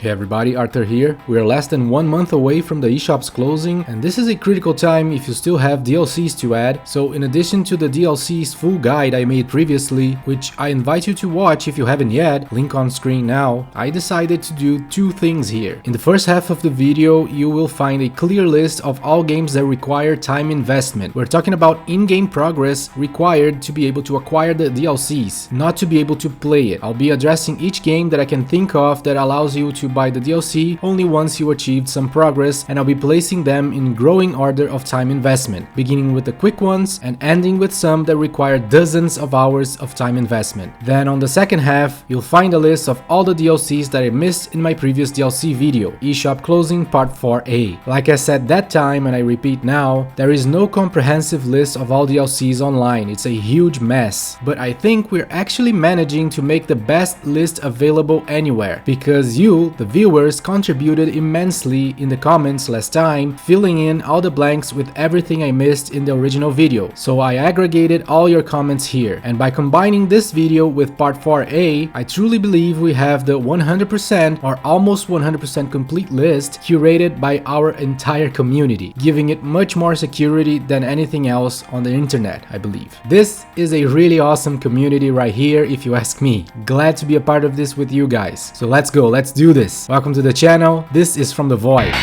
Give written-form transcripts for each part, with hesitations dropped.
Hey everybody, Arthur here. We are less than 1 month away from the eShop's closing, and this is a critical time if you still have DLCs to add. So in addition to the DLC's full guide I made previously, which I invite you to watch if you haven't yet, link on screen now, I decided to do two things here. In the first half of the video, you will find a clear list of all games that require time investment. We're talking about in-game progress required to be able to acquire the DLCs, not to be able to play it. I'll be addressing each game that I can think of that allows you to buy the DLC only once you achieved some progress, and I'll be placing them in growing order of time investment, beginning with the quick ones and ending with some that require dozens of hours of time investment. Then on the second half, you'll find a list of all the DLCs that I missed in my previous DLC video, eShop Closing Part 4a. Like I said that time, and I repeat now, there is no comprehensive list of all DLCs online. It's a huge mess, but I think we're actually managing to make the best list available anywhere, because you, the viewers, contributed immensely in the comments last time, filling in all the blanks with everything I missed in the original video. So I aggregated all your comments here, and by combining this video with part 4a, I truly believe we have the 100% or almost 100% complete list curated by our entire community, giving it much more security than anything else on the internet, I believe. This is a really awesome community right here, if you ask me. Glad to be a part of this with you guys. So let's go, let's do this. Welcome to the channel. This is From the Void.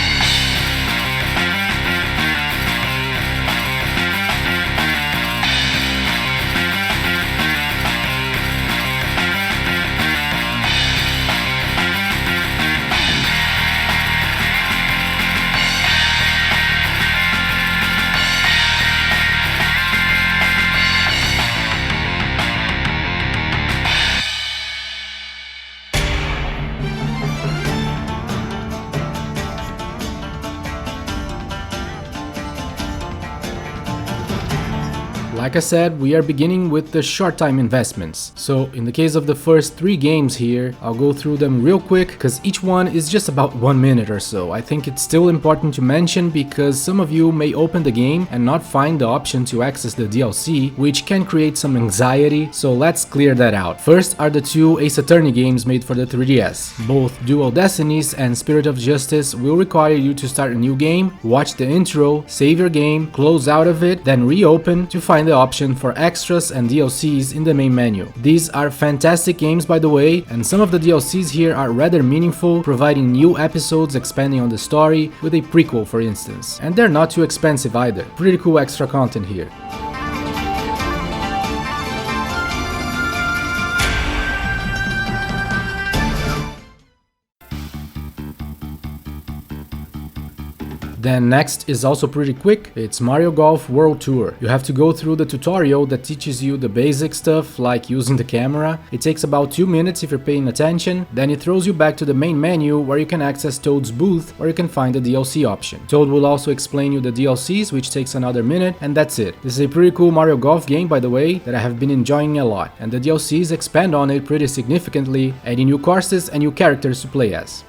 Like I said, we are beginning with the short time investments. So in the case of the first 3 games here, I'll go through them real quick because each one is just about 1 minute or so. I think it's still important to mention because some of you may open the game and not find the option to access the DLC, which can create some anxiety, so let's clear that out. First are the 2 Ace Attorney games made for the 3DS. Both Dual Destinies and Spirit of Justice will require you to start a new game, watch the intro, save your game, close out of it, then reopen to find the option for extras and DLCs in the main menu. These are fantastic games, by the way, and some of the DLCs here are rather meaningful, providing new episodes expanding on the story, with a prequel for instance. And they're not too expensive either. Pretty cool extra content here. Then next is also pretty quick, it's Mario Golf World Tour. You have to go through the tutorial that teaches you the basic stuff like using the camera. It takes about 2 minutes if you're paying attention, then it throws you back to the main menu where you can access Toad's booth where you can find the DLC option. Toad will also explain you the DLCs, which takes another minute, and that's it. This is a pretty cool Mario Golf game, by the way, that I have been enjoying a lot, and the DLCs expand on it pretty significantly, adding new courses and new characters to play as.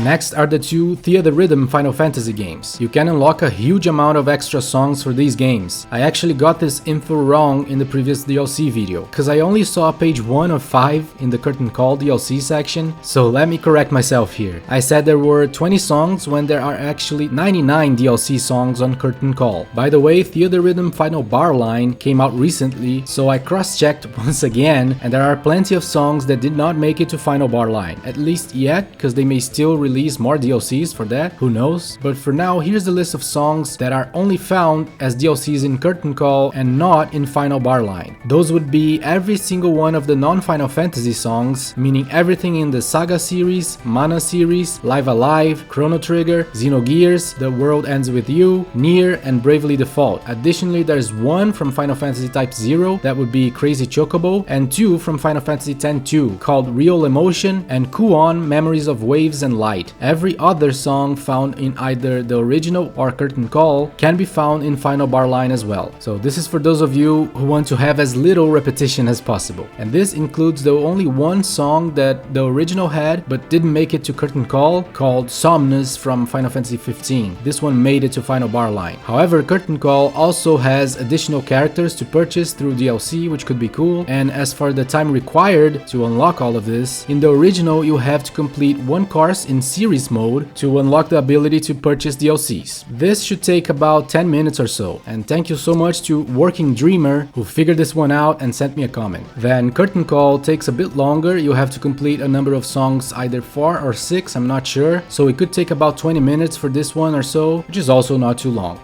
Next are the 2 Theatrhythm Final Fantasy games. You can unlock a huge amount of extra songs for these games. I actually got this info wrong in the previous DLC video, cause I only saw page 1 of 5 in the Curtain Call DLC section, so let me correct myself here. I said there were 20 songs when there are actually 99 DLC songs on Curtain Call. By the way, Theatrhythm Final Bar line came out recently, so I cross-checked once again, and there are plenty of songs that did not make it to Final Bar line, at least yet, cause they may still release more DLCs for that, who knows? But for now, here's the list of songs that are only found as DLCs in Curtain Call and not in Final Bar line. Those would be every single one of the non-Final Fantasy songs, meaning everything in the Saga series, Mana series, Live Alive, Chrono Trigger, Xenogears, The World Ends With You, Nier, and Bravely Default. Additionally, there's 1 from Final Fantasy Type 0, that would be Crazy Chocobo, and 2 from Final Fantasy X-2, called Real Emotion and Kuon Memories of Waves and Light. Wright. Every other song found in either the original or Curtain Call can be found in Final Bar Line as well. So this is for those of you who want to have as little repetition as possible. And this includes the only one song that the original had but didn't make it to Curtain Call, called Somnus from Final Fantasy XV. This one made it to Final Bar Line. However, Curtain Call also has additional characters to purchase through DLC, which could be cool. And as for the time required to unlock all of this, in the original you have to complete one course in series mode to unlock the ability to purchase DLCs. This should take about 10 minutes or so. And thank you so much to Working Dreamer who figured this one out and sent me a comment. Then Curtain Call takes a bit longer. You have to complete a number of songs, either 4 or 6, I'm not sure. So it could take about 20 minutes for this one or so, which is also not too long.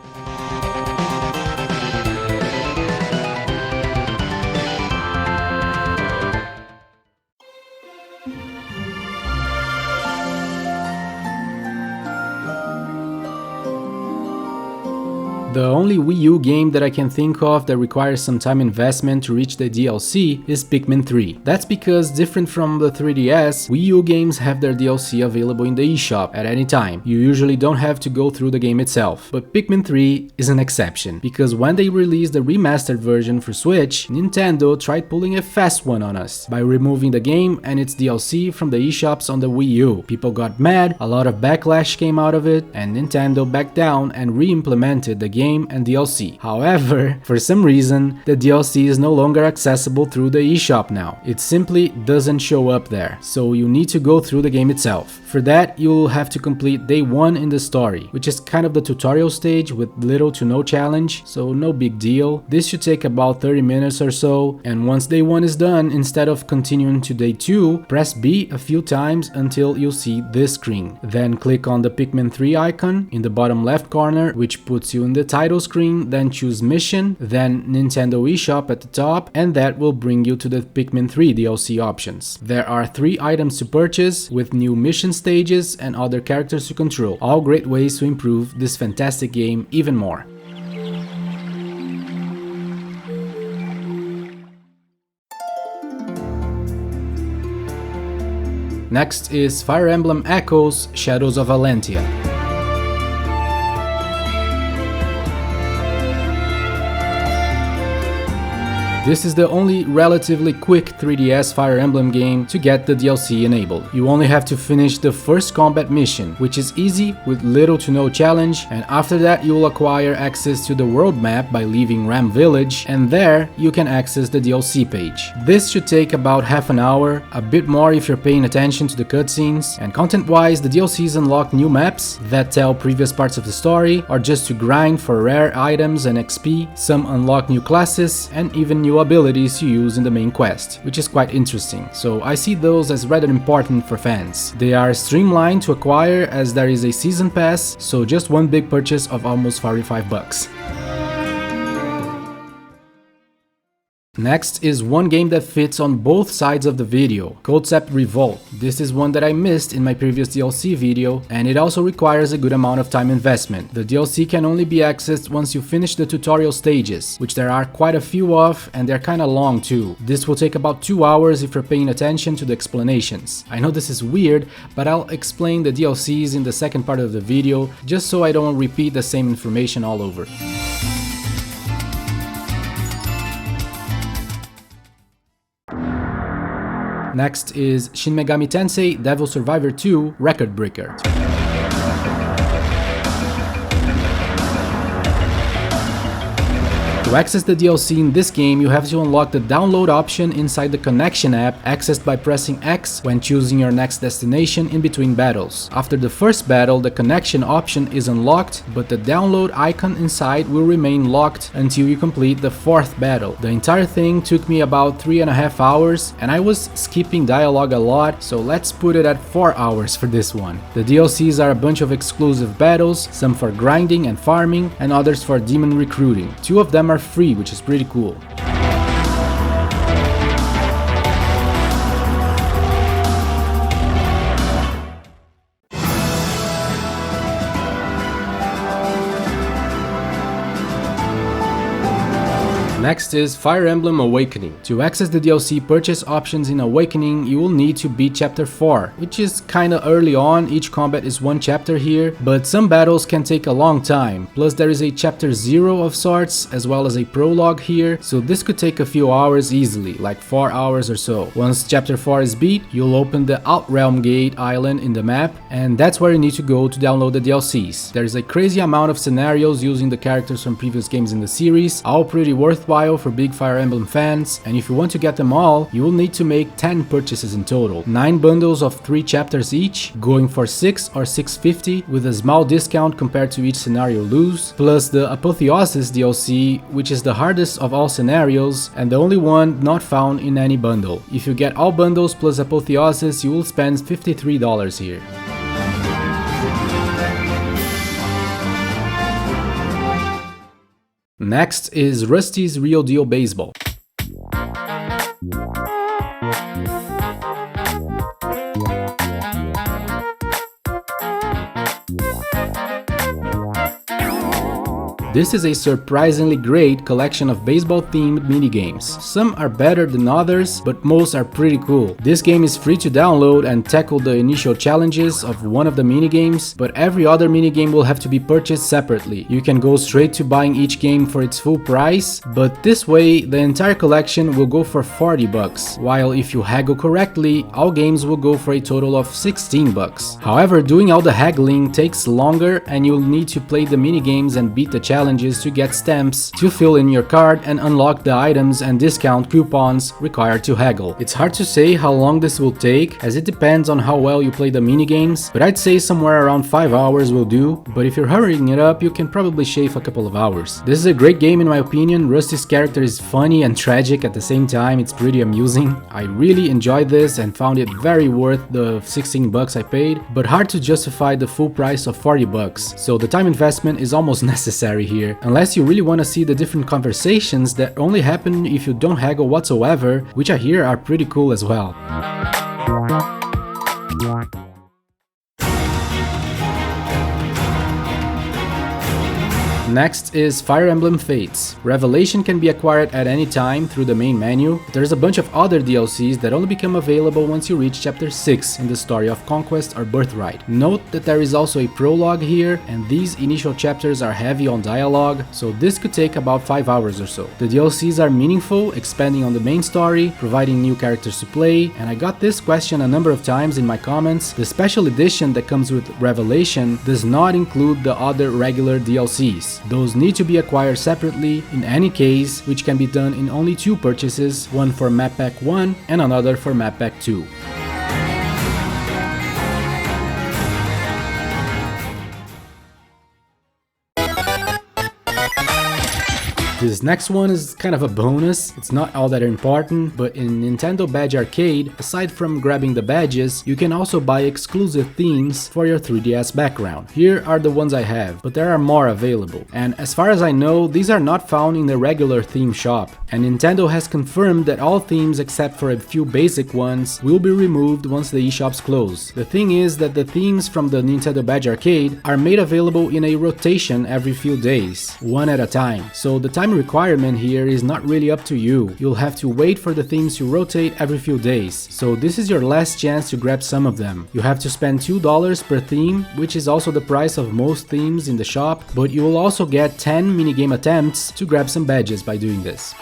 The only Wii U game that I can think of that requires some time investment to reach the DLC is Pikmin 3. That's because, different from the 3DS, Wii U games have their DLC available in the eShop at any time. You usually don't have to go through the game itself. But Pikmin 3 is an exception, because when they released the remastered version for Switch, Nintendo tried pulling a fast one on us by removing the game and its DLC from the eShops on the Wii U. People got mad, a lot of backlash came out of it, and Nintendo backed down and re-implemented the game and DLC. However, for some reason, the DLC is no longer accessible through the eShop now. It simply doesn't show up there, so you need to go through the game itself. For that, you'll have to complete day 1 in the story, which is kind of the tutorial stage with little to no challenge, so no big deal. This should take about 30 minutes or so, and once day 1 is done, instead of continuing to day 2, press B a few times until you see this screen. Then click on the Pikmin 3 icon in the bottom left corner, which puts you in the title screen, then choose Mission, then Nintendo eShop at the top, and that will bring you to the Pikmin 3 DLC options. There are 3 items to purchase, with new mission stages and other characters to control. All great ways to improve this fantastic game even more. Next is Fire Emblem Echoes: Shadows of Valentia. This is the only relatively quick 3DS Fire Emblem game to get the DLC enabled. You only have to finish the first combat mission, which is easy with little to no challenge, and after that you will acquire access to the world map by leaving Ram Village, and there you can access the DLC page. This should take about half an hour, a bit more if you're paying attention to the cutscenes, and content-wise the DLCs unlock new maps that tell previous parts of the story, or just to grind for rare items and XP. Some unlock new classes and even new abilities to use in the main quest, which is quite interesting, so I see those as rather important for fans. They are streamlined to acquire as there is a season pass, so just one big purchase of almost $45. Next is one game that fits on both sides of the video, Culdcept Revolt. This is one that I missed in my previous DLC video, and it also requires a good amount of time investment. The DLC can only be accessed once you finish the tutorial stages, which there are quite a few of, and they're kinda long too. This will take about 2 hours if you're paying attention to the explanations. I know this is weird, but I'll explain the DLCs in the second part of the video, just so I don't repeat the same information all over. Next is Shin Megami Tensei Devil Survivor 2 Record Breaker. To access the DLC in this game, you have to unlock the download option inside the Connection app, accessed by pressing X when choosing your next destination in between battles. After the first battle, the Connection option is unlocked, but the download icon inside will remain locked until you complete the 4th battle. The entire thing took me about 3.5 hours, and I was skipping dialogue a lot, so let's put it at 4 hours for this one. The DLCs are a bunch of exclusive battles, some for grinding and farming, and others for demon recruiting. 2 of them are free, which is pretty cool. Next is Fire Emblem Awakening. To access the DLC purchase options in Awakening, you will need to beat Chapter 4, which is kinda early on. Each combat is one chapter here, but some battles can take a long time. Plus there is a Chapter 0 of sorts, as well as a prologue here, so this could take a few hours easily, like 4 hours or so. Once Chapter 4 is beat, you'll open the Outrealm Gate island in the map, and that's where you need to go to download the DLCs. There's a crazy amount of scenarios using the characters from previous games in the series, all pretty worthwhile for big Fire Emblem fans, and if you want to get them all, you will need to make 10 purchases in total. 9 bundles of 3 chapters each, going for 6 or 650 with a small discount compared to each scenario loose, plus the Apotheosis DLC, which is the hardest of all scenarios and the only one not found in any bundle. If you get all bundles plus Apotheosis, you will spend $53 here. Next is Rusty's Real Deal Baseball. This is a surprisingly great collection of baseball-themed minigames. Some are better than others, but most are pretty cool. This game is free to download and tackle the initial challenges of one of the minigames, but every other minigame will have to be purchased separately. You can go straight to buying each game for its full price, but this way the entire collection will go for 40 bucks, while if you haggle correctly, all games will go for a total of 16 bucks. However, doing all the haggling takes longer and you'll need to play the minigames and beat the challenges to get stamps to fill in your card and unlock the items and discount coupons required to haggle. It's hard to say how long this will take, as it depends on how well you play the minigames, but I'd say somewhere around 5 hours will do, but if you're hurrying it up, you can probably shave a couple of hours. This is a great game in my opinion. Rusty's character is funny and tragic at the same time. It's pretty amusing. I really enjoyed this and found it very worth the 16 bucks I paid, but hard to justify the full price of 40 bucks, so the time investment is almost necessary here, unless you really want to see the different conversations that only happen if you don't haggle whatsoever, which I hear are pretty cool as well. Next is Fire Emblem Fates. Revelation can be acquired at any time through the main menu. There's a bunch of other DLCs that only become available once you reach Chapter 6 in the Story of Conquest or Birthright. Note that there is also a prologue here, and these initial chapters are heavy on dialogue, so this could take about 5 hours or so. The DLCs are meaningful, expanding on the main story, providing new characters to play, and I got this question a number of times in my comments. The special edition that comes with Revelation does not include the other regular DLCs. Those need to be acquired separately in any case, which can be done in only 2 purchases, one for Map Pack 1 and another for Map Pack 2. This next one is kind of a bonus. It's not all that important, but in Nintendo Badge Arcade, aside from grabbing the badges, you can also buy exclusive themes for your 3DS background. Here are the ones I have, but there are more available. And as far as I know, these are not found in the regular theme shop. And Nintendo has confirmed that all themes except for a few basic ones will be removed once the eShops close. The thing is that the themes from the Nintendo Badge Arcade are made available in a rotation every few days, one at a time. So the time requirement here is not really up to you. You'll have to wait for the themes to rotate every few days, so this is your last chance to grab some of them. You have to spend $2 per theme, which is also the price of most themes in the shop, but you will also get 10 minigame attempts to grab some badges by doing this.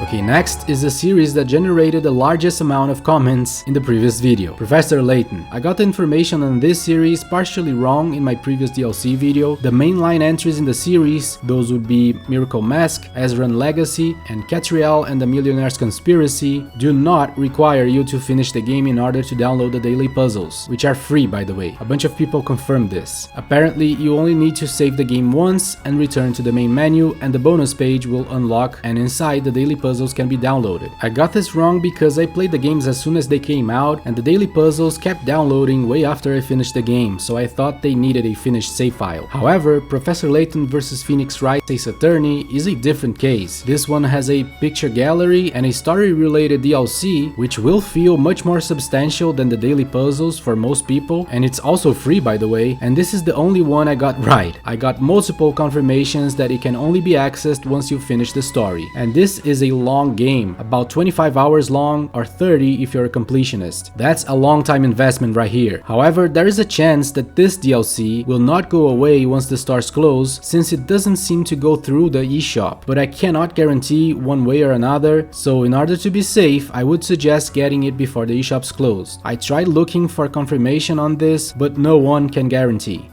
Okay, next is a series that generated the largest amount of comments in the previous video, Professor Layton. I got the information on this series partially wrong in my previous DLC video. The mainline entries in the series, those would be Miracle Mask, Azure Legacy, and Catriel and the Millionaire's Conspiracy, do not require you to finish the game in order to download the daily puzzles, which are free by the way. A bunch of people confirmed this. Apparently, you only need to save the game once and return to the main menu, and the bonus page will unlock, and inside the daily puzzles can be downloaded. I got this wrong because I played the games as soon as they came out, and the daily puzzles kept downloading way after I finished the game, so I thought they needed a finished save file. However, Professor Layton vs Phoenix Wright Ace Attorney is a different case. This one has a picture gallery and a story-related DLC, which will feel much more substantial than the daily puzzles for most people, and it's also free, by the way, and this is the only one I got right. I got multiple confirmations that it can only be accessed once you finish the story, and this is a long game, about 25 hours long or 30 if you're a completionist. That's a long time investment right here. However, there is a chance that this DLC will not go away once the stores close, since it doesn't seem to go through the eShop, but I cannot guarantee one way or another, so in order to be safe, I would suggest getting it before the eShops close. I tried looking for confirmation on this, but no one can guarantee.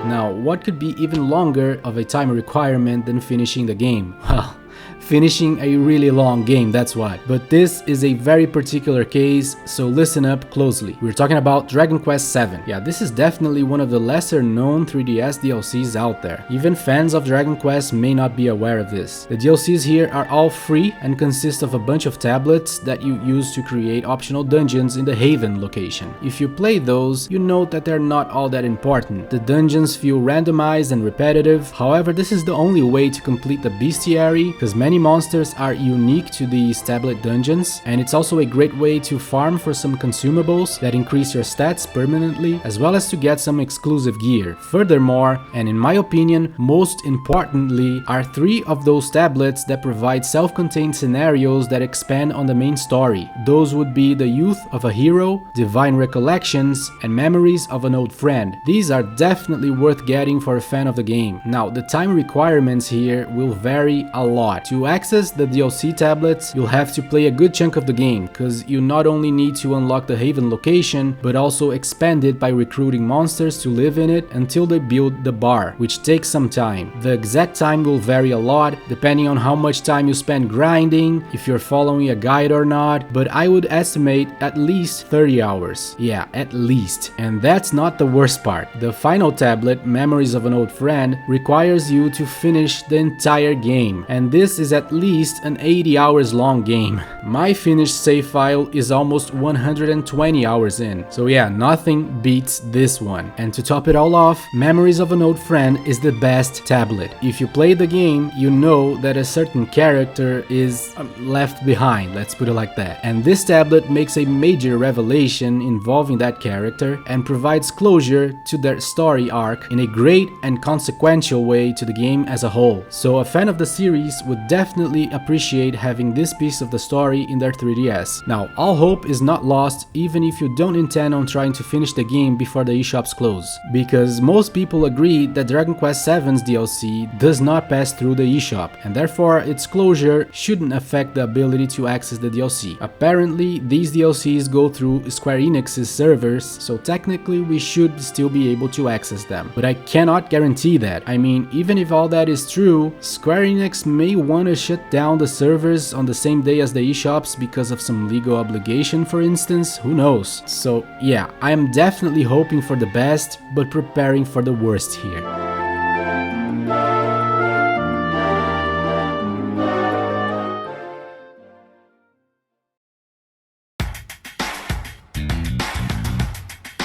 Now, what could be even longer of a time requirement than finishing the game? Well, finishing a really long game, that's what. But this is a very particular case, so listen up closely. We're talking about Dragon Quest VII. Yeah, this is definitely one of the lesser known 3DS DLCs out there. Even fans of Dragon Quest may not be aware of this. The DLCs here are all free and consist of a bunch of tablets that you use to create optional dungeons in the Haven location. If you play those, you note that they're not all that important. The dungeons feel randomized and repetitive, however this is the only way to complete the bestiary, because many monsters are unique to these tablet dungeons, and it's also a great way to farm for some consumables that increase your stats permanently, as well as to get some exclusive gear. Furthermore, and in my opinion, most importantly, are 3 of those tablets that provide self-contained scenarios that expand on the main story. Those would be the Youth of a Hero, Divine Recollections, and Memories of an Old Friend. These are definitely worth getting for a fan of the game. Now, the time requirements here will vary a lot. To access the DLC tablets, you'll have to play a good chunk of the game, because you not only need to unlock the Haven location, but also expand it by recruiting monsters to live in it until they build the bar, which takes some time. The exact time will vary a lot, depending on how much time you spend grinding, if you're following a guide or not, but I would estimate at least 30 hours. Yeah, at least. And that's not the worst part. The final tablet, Memories of an Old Friend, requires you to finish the entire game, and this is at least an 80 hours long game. My finished save file is almost 120 hours in, so yeah, nothing beats this one. And to top it all off, Memories of an Old Friend is the best tablet. If you play the game, you know that a certain character is left behind, let's put it like that. And this tablet makes a major revelation involving that character and provides closure to their story arc in a great and consequential way to the game as a whole. So a fan of the series would definitely appreciate having this piece of the story in their 3DS. Now, all hope is not lost even if you don't intend on trying to finish the game before the eShops close, because most people agree that Dragon Quest VII's DLC does not pass through the eShop, and therefore its closure shouldn't affect the ability to access the DLC. Apparently, these DLCs go through Square Enix's servers, so technically we should still be able to access them. But I cannot guarantee that. I mean, even if all that is true, Square Enix may want to shut down the servers on the same day as the eShops because of some legal obligation, for instance, who knows. So yeah, I am definitely hoping for the best, but preparing for the worst here.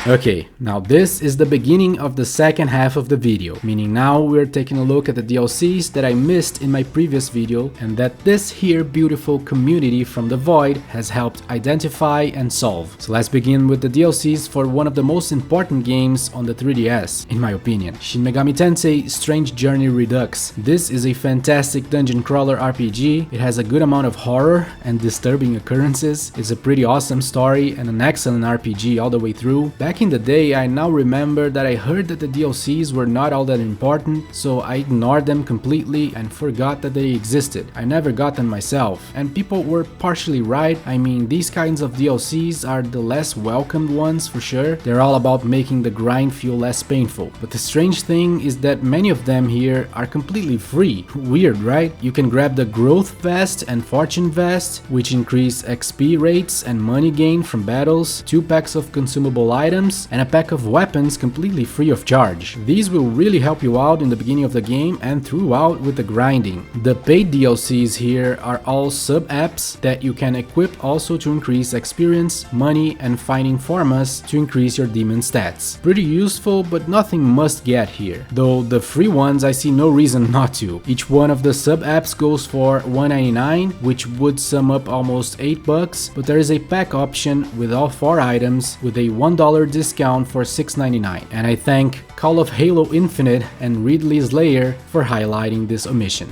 Okay, now this is the beginning of the second half of the video, meaning now we're taking a look at the DLCs that I missed in my previous video and that this here beautiful community from the Void has helped identify and solve. So let's begin with the DLCs for one of the most important games on the 3DS, in my opinion, Shin Megami Tensei Strange Journey Redux. This is a fantastic dungeon crawler RPG, it has a good amount of horror and disturbing occurrences, it's a pretty awesome story and an excellent RPG all the way through. Back in the day, I now remember that I heard that the DLCs were not all that important, so I ignored them completely and forgot that they existed. I never got them myself, and people were partially right. I mean, these kinds of DLCs are the less welcomed ones for sure. They're all about making the grind feel less painful. But the strange thing is that many of them here are completely free. Weird, right? You can grab the Growth Vest and Fortune Vest, which increase XP rates and money gain from battles, 2 packs of consumable items, items and a pack of weapons completely free of charge. These will really help you out in the beginning of the game and throughout with the grinding. The paid DLCs here are all sub-apps that you can equip also to increase experience, money, and finding pharmas to increase your demon stats. Pretty useful, but nothing must get here. Though the free ones I see no reason not to. Each one of the sub-apps goes for $1.99, which would sum up almost $8, but there is a pack option with all 4 items with a $1 discount for $6.99. And I thank Call of Halo Infinite and Ridley's Lair for highlighting this omission.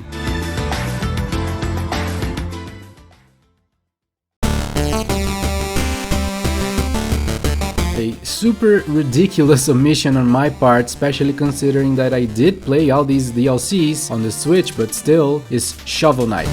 A super ridiculous omission on my part, especially considering that I did play all these DLCs on the Switch, but still, is Shovel Knight.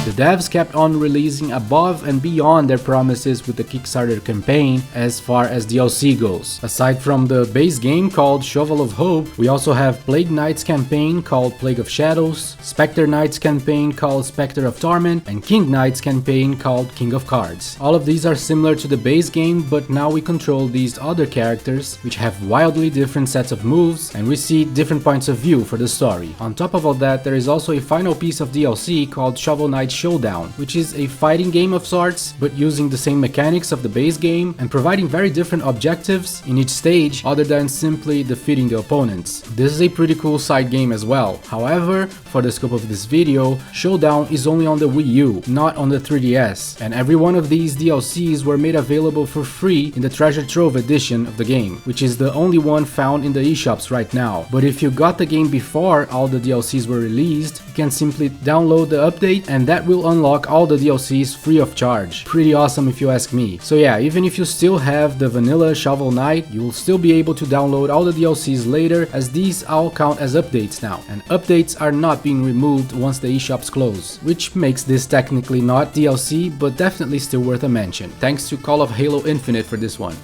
The devs kept on releasing above and beyond their promises with the Kickstarter campaign as far as DLC goes. Aside from the base game called Shovel of Hope, we also have Plague Knight's campaign called Plague of Shadows, Spectre Knight's campaign called Spectre of Torment, and King Knight's campaign called King of Cards. All of these are similar to the base game, but now we control these other characters, which have wildly different sets of moves, and we see different points of view for the story. On top of all that, there is also a final piece of DLC called Shovel Knight Showdown, which is a fighting game of sorts, but using the same mechanics of the base game and providing very different objectives in each stage other than simply defeating the opponents. This is a pretty cool side game as well. However, for the scope of this video, Showdown is only on the Wii U, not on the 3DS, and every one of these DLCs were made available for free in the Treasure Trove edition of the game, which is the only one found in the eShops right now. But if you got the game before all the DLCs were released, you can simply download the update and that will unlock all the DLCs free of charge. Pretty awesome if you ask me. So yeah, even if you still have the vanilla Shovel Knight, you will still be able to download all the DLCs later, as these all count as updates now, and updates are not being removed once the eShops close, which makes this technically not DLC, but definitely still worth a mention. Thanks to Call of Halo Infinite for this one.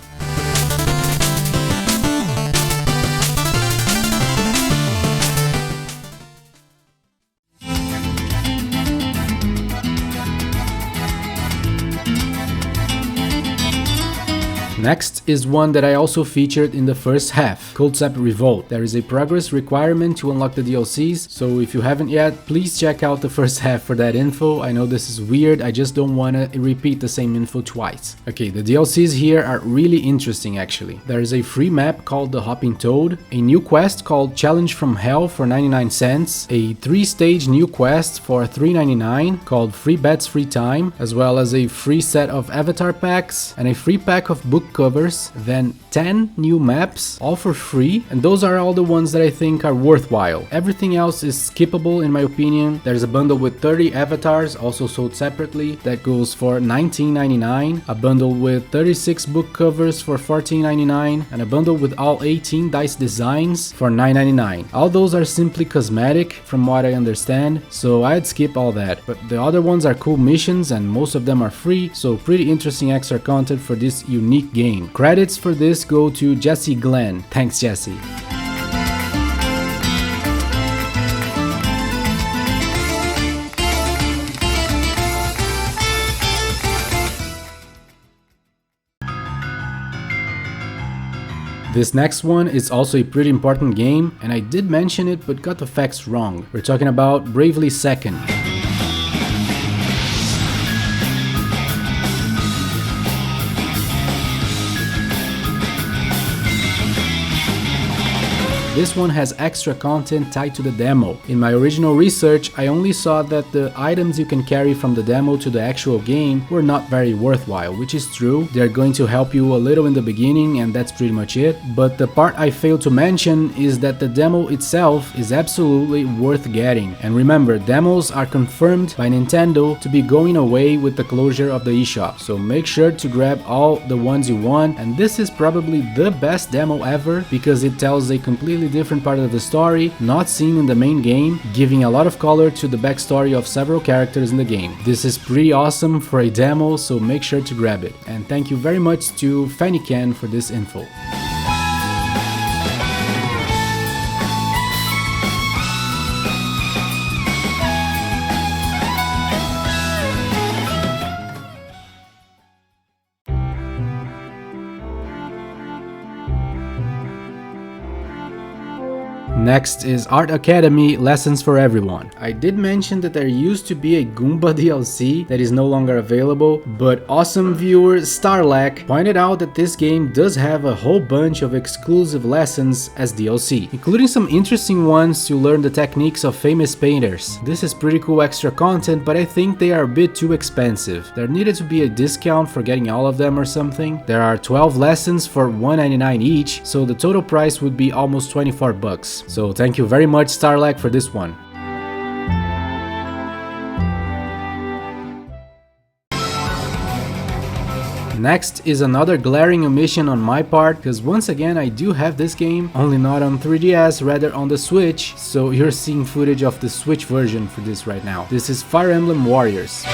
Next is one that I also featured in the first half, Culdcept Revolt. There is a progress requirement to unlock the DLCs, so if you haven't yet, please check out the first half for that info. I know this is weird, I just don't want to repeat the same info twice. Okay, the DLCs here are really interesting actually. There is a free map called the Hopping Toad, a new quest called Challenge from Hell for 99 cents, a 3-stage new quest for $3.99 called Free Bets Free Time, as well as a free set of avatar packs and a free pack of book covers, then 10 new maps, all for free, and those are all the ones that I think are worthwhile. Everything else is skippable in my opinion. There's a bundle with 30 avatars, also sold separately, that goes for $19.99, a bundle with 36 book covers for $14.99, and a bundle with all 18 dice designs for $9.99. All those are simply cosmetic from what I understand, so I'd skip all that, but the other ones are cool missions and most of them are free, so pretty interesting extra content for this unique game. Credits for this go to Jesse Glenn. Thanks, Jesse. This next one is also a pretty important game, and I did mention it but got the facts wrong. We're talking about Bravely Second. This one has extra content tied to the demo. In my original research, I only saw that the items you can carry from the demo to the actual game were not very worthwhile, which is true. They're going to help you a little in the beginning and that's pretty much it. But the part I failed to mention is that the demo itself is absolutely worth getting. And remember, demos are confirmed by Nintendo to be going away with the closure of the eShop. So make sure to grab all the ones you want, and this is probably the best demo ever because it tells a completely different part of the story not seen in the main game, giving a lot of color to the backstory of several characters in the game. This is pretty awesome for a demo, so make sure to grab it. And thank you very much to Fannycan for this info. Next is Art Academy Lessons for Everyone. I did mention that there used to be a Goomba DLC that is no longer available, but awesome viewer Starlack pointed out that this game does have a whole bunch of exclusive lessons as DLC, including some interesting ones to learn the techniques of famous painters. This is pretty cool extra content, but I think they are a bit too expensive. There needed to be a discount for getting all of them or something. There are 12 lessons for $1.99 each, so the total price would be almost 24 bucks. So thank you very much Starlack for this one. Next is another glaring omission on my part, because once again I do have this game, only not on 3DS, rather on the Switch, so you're seeing footage of the Switch version for this right now. This is Fire Emblem Warriors.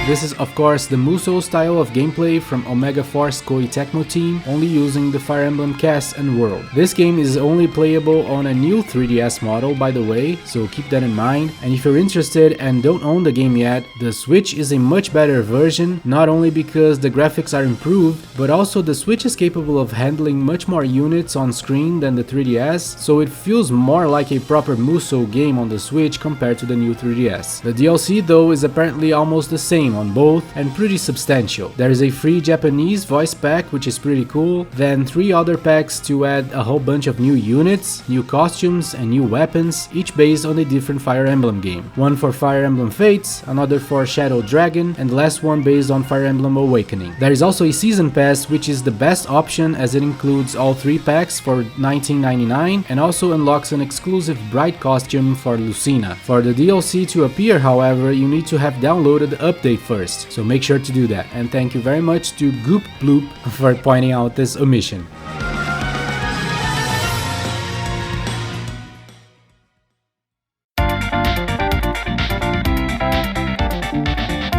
This is of course the Musou style of gameplay from Omega Force Koei Tecmo team, only using the Fire Emblem cast and world. This game is only playable on a new 3DS model by the way, so keep that in mind. And if you're interested and don't own the game yet, the Switch is a much better version, not only because the graphics are improved, but also the Switch is capable of handling much more units on screen than the 3DS, so it feels more like a proper Musou game on the Switch compared to the new 3DS. The DLC though is apparently almost the same on both and pretty substantial. There is a free Japanese voice pack which is pretty cool, then 3 other packs to add a whole bunch of new units, new costumes and new weapons, each based on a different Fire Emblem game. One for Fire Emblem Fates, another for Shadow Dragon, and the last one based on Fire Emblem Awakening. There is also a season pass which is the best option as it includes all 3 packs for $19.99 and also unlocks an exclusive bright costume for Lucina. For the DLC to appear however, you need to have downloaded the update first, so make sure to do that. And thank you very much to Goop Bloop for pointing out this omission.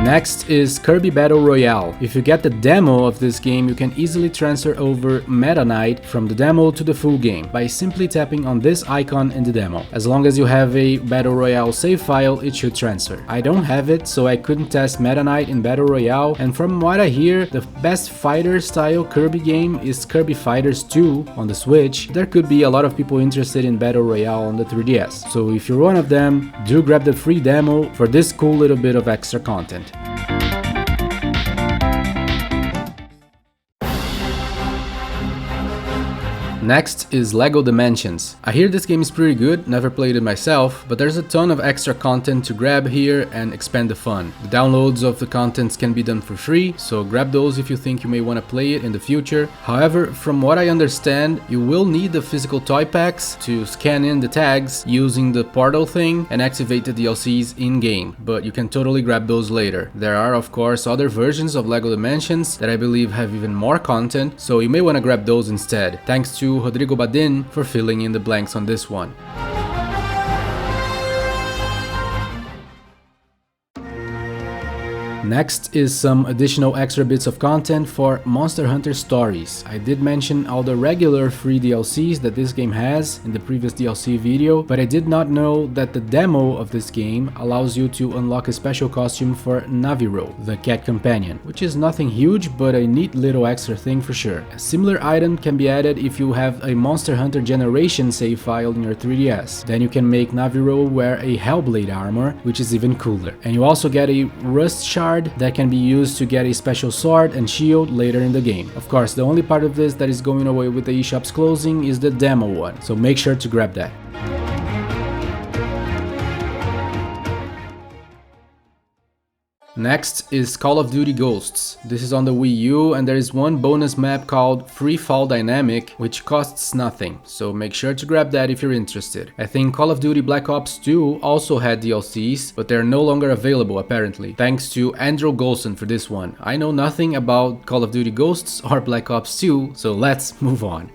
Next is Kirby Battle Royale. If you get the demo of this game, you can easily transfer over Meta Knight from the demo to the full game by simply tapping on this icon in the demo. As long as you have a Battle Royale save file, it should transfer. I don't have it, so I couldn't test Meta Knight in Battle Royale, and from what I hear, the best fighter style Kirby game is Kirby Fighters 2 on the Switch. There could be a lot of people interested in Battle Royale on the 3DS, so if you're one of them, do grab the free demo for this cool little bit of extra content. Next is LEGO Dimensions. I hear this game is pretty good, never played it myself, but there's a ton of extra content to grab here and expand the fun. The downloads of the contents can be done for free, so grab those if you think you may want to play it in the future. However, from what I understand, you will need the physical toy packs to scan in the tags using the portal thing and activate the DLCs in-game, but you can totally grab those later. There are of course other versions of LEGO Dimensions that I believe have even more content, so you may want to grab those instead. Thanks to Rodrigo Badin for filling in the blanks on this one. Next is some additional extra bits of content for Monster Hunter Stories. I did mention all the regular free DLCs that this game has in the previous DLC video, but I did not know that the demo of this game allows you to unlock a special costume for Naviro, the cat companion, which is nothing huge but a neat little extra thing for sure. A similar item can be added if you have a Monster Hunter Generation save file in your 3DS. Then you can make Naviro wear a Hellblade armor, which is even cooler. And you also get a Rust Shard that can be used to get a special sword and shield later in the game. Of course, the only part of this that is going away with the eShop's closing is the demo one, so make sure to grab that. Next is Call of Duty Ghosts. This is on the Wii U and there is one bonus map called Free Fall Dynamic which costs nothing, so make sure to grab that if you're interested. I think Call of Duty Black Ops 2 also had DLCs, but they're no longer available apparently. Thanks to Andrew Golson for this one. I know nothing about Call of Duty Ghosts or Black Ops 2, so let's move on.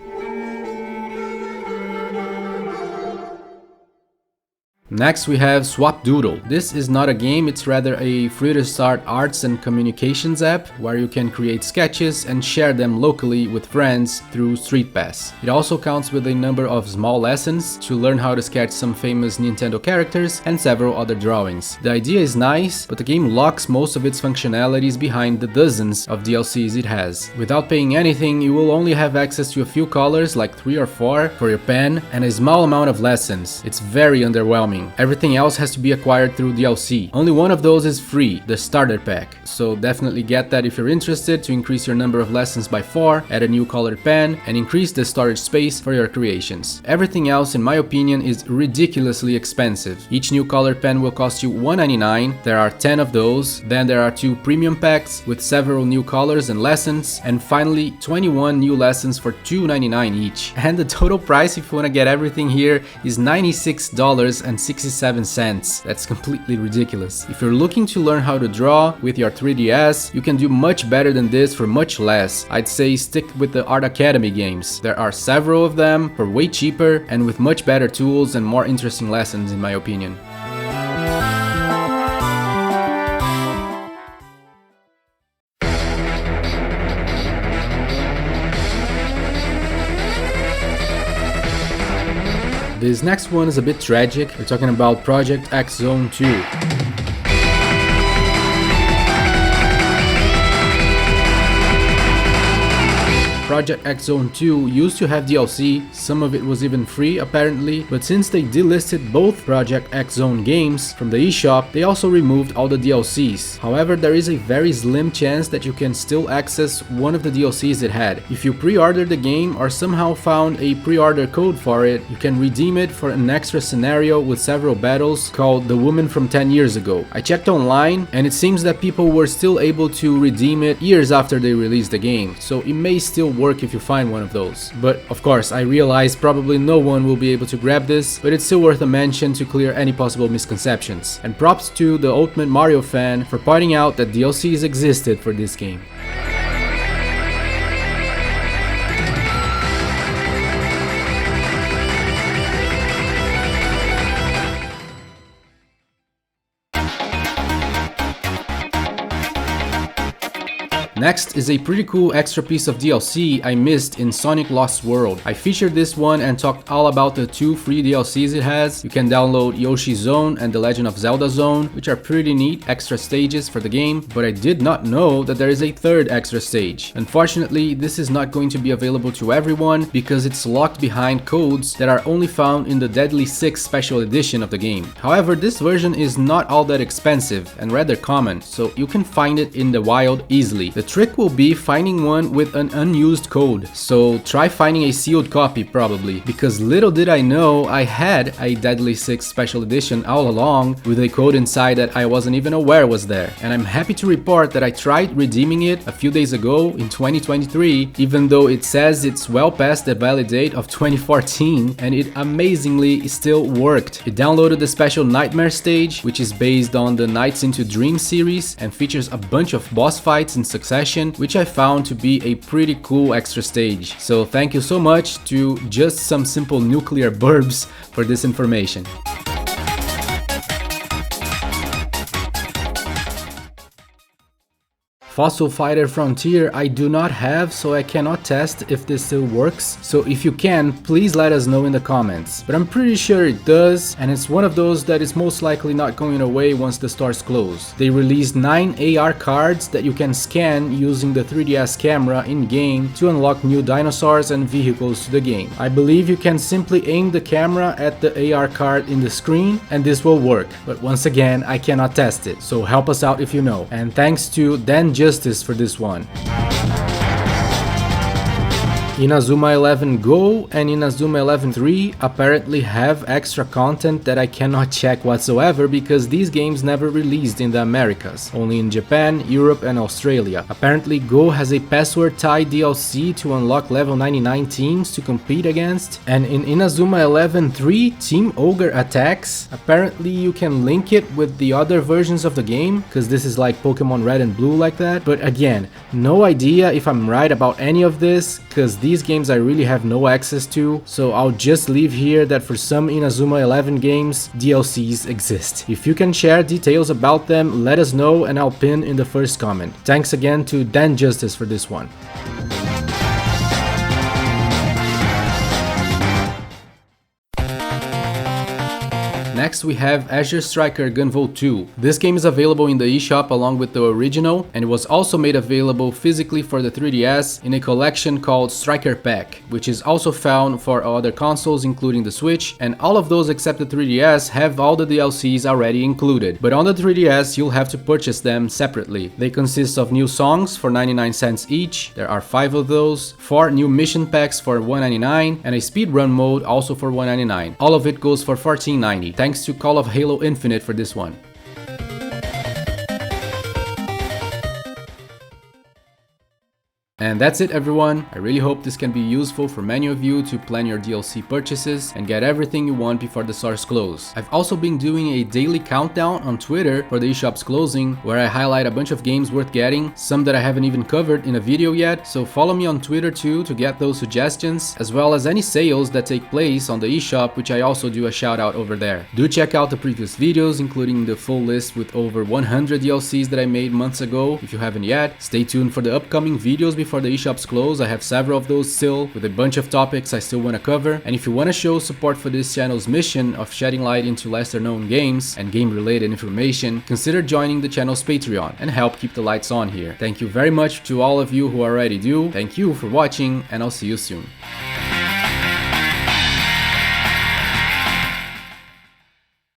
Next we have SwapDoodle. This is not a game, it's rather a free-to-start arts and communications app where you can create sketches and share them locally with friends through Street Pass. It also counts with a number of small lessons to learn how to sketch some famous Nintendo characters and several other drawings. The idea is nice, but the game locks most of its functionalities behind the dozens of DLCs it has. Without paying anything, you will only have access to a few colors, like 3 or 4 for your pen, and a small amount of lessons. It's very underwhelming. Everything else has to be acquired through DLC. Only one of those is free, the starter pack. So definitely get that if you're interested to increase your number of lessons by 4, add a new colored pen, and increase the storage space for your creations. Everything else, in my opinion, is ridiculously expensive. Each new colored pen will cost you $1.99. There are 10 of those. Then there are 2 premium packs with several new colors and lessons. And finally, 21 new lessons for $2.99 each. And the total price, if you want to get everything here, is $96.67. That's completely ridiculous. If you're looking to learn how to draw with your 3DS, you can do much better than this for much less. I'd say stick with the Art Academy games. There are several of them for way cheaper and with much better tools and more interesting lessons, in my opinion. This next one is a bit tragic. We're talking about Project X Zone 2. Project X Zone 2 used to have DLC, some of it was even free apparently, but since they delisted both Project X Zone games from the eShop, they also removed all the DLCs. However, there is a very slim chance that you can still access one of the DLCs it had. If you pre-ordered the game or somehow found a pre-order code for it, you can redeem it for an extra scenario with several battles called The Woman from 10 Years Ago. I checked online and it seems that people were still able to redeem it years after they released the game, so it may still work if you find one of those. But of course, I realize probably no one will be able to grab this, but it's still worth a mention to clear any possible misconceptions. And props to the ultimate Mario fan for pointing out that DLCs existed for this game. Next is a pretty cool extra piece of DLC I missed in Sonic Lost World. I featured this one and talked all about the 2 free DLCs it has. You can download Yoshi's Zone and The Legend of Zelda Zone, which are pretty neat extra stages for the game, but I did not know that there is a 3rd extra stage. Unfortunately, this is not going to be available to everyone because it's locked behind codes that are only found in the Deadly 6 special edition of the game. However, this version is not all that expensive and rather common, so you can find it in the wild easily. The trick will be finding one with an unused code, so try finding a sealed copy probably, because little did I know I had a Deadly 6 special edition all along with a code inside that I wasn't even aware was there. And I'm happy to report that I tried redeeming it a few days ago in 2023, even though it says it's well past the valid date of 2014, and it amazingly still worked. It downloaded the special Nightmare stage, which is based on the Nights into Dreams series and features a bunch of boss fights in succession, which I found to be a pretty cool extra stage. So thank you so much to Just Some Simple Nuclear Burbs for this information. Fossil Fighter Frontier I do not have, so I cannot test if this still works. So if you can, please let us know in the comments. But I'm pretty sure it does, and it's one of those that is most likely not going away once the stores close. They released 9 AR cards that you can scan using the 3DS camera in-game to unlock new dinosaurs and vehicles to the game. I believe you can simply aim the camera at the AR card in the screen and this will work. But once again, I cannot test it, so help us out if you know. And thanks to Dan Justice for this one. Inazuma 11 Go and Inazuma 11 3 apparently have extra content that I cannot check whatsoever because these games never released in the Americas, only in Japan, Europe and Australia. Apparently Go has a password tie DLC to unlock level 99 teams to compete against, and in Inazuma 11 3 Team Ogre Attacks, apparently you can link it with the other versions of the game, because this is like Pokemon Red and Blue like that, but again, no idea if I'm right about any of this, because these games I really have no access to, so I'll just leave here that for some Inazuma 11 games, DLCs exist. If you can share details about them, let us know and I'll pin in the first comment. Thanks again to Dan Justice for this one. Next we have Azure Striker Gunvolt 2. This game is available in the eShop along with the original, and it was also made available physically for the 3DS in a collection called Striker Pack, which is also found for other consoles including the Switch, and all of those except the 3DS have all the DLCs already included. But on the 3DS you'll have to purchase them separately. They consist of new songs for 99 cents each, there are 5 of those, 4 new mission packs for $1.99, and a speedrun mode also for $1.99. All of it goes for $14.90. Thanks to Call of Halo Infinite for this one. And that's it everyone, I really hope this can be useful for many of you to plan your DLC purchases and get everything you want before the stores close. I've also been doing a daily countdown on Twitter for the eShop's closing, where I highlight a bunch of games worth getting, some that I haven't even covered in a video yet, so follow me on Twitter too to get those suggestions, as well as any sales that take place on the eShop, which I also do a shout out over there. Do check out the previous videos, including the full list with over 100 DLCs that I made months ago if you haven't yet. Stay tuned for the upcoming videos before the eShop's close. I have several of those still, with a bunch of topics I still want to cover, and if you want to show support for this channel's mission of shedding light into lesser known games and game related information, consider joining the channel's Patreon and help keep the lights on here. Thank you very much to all of you who already do, thank you for watching, and I'll see you soon.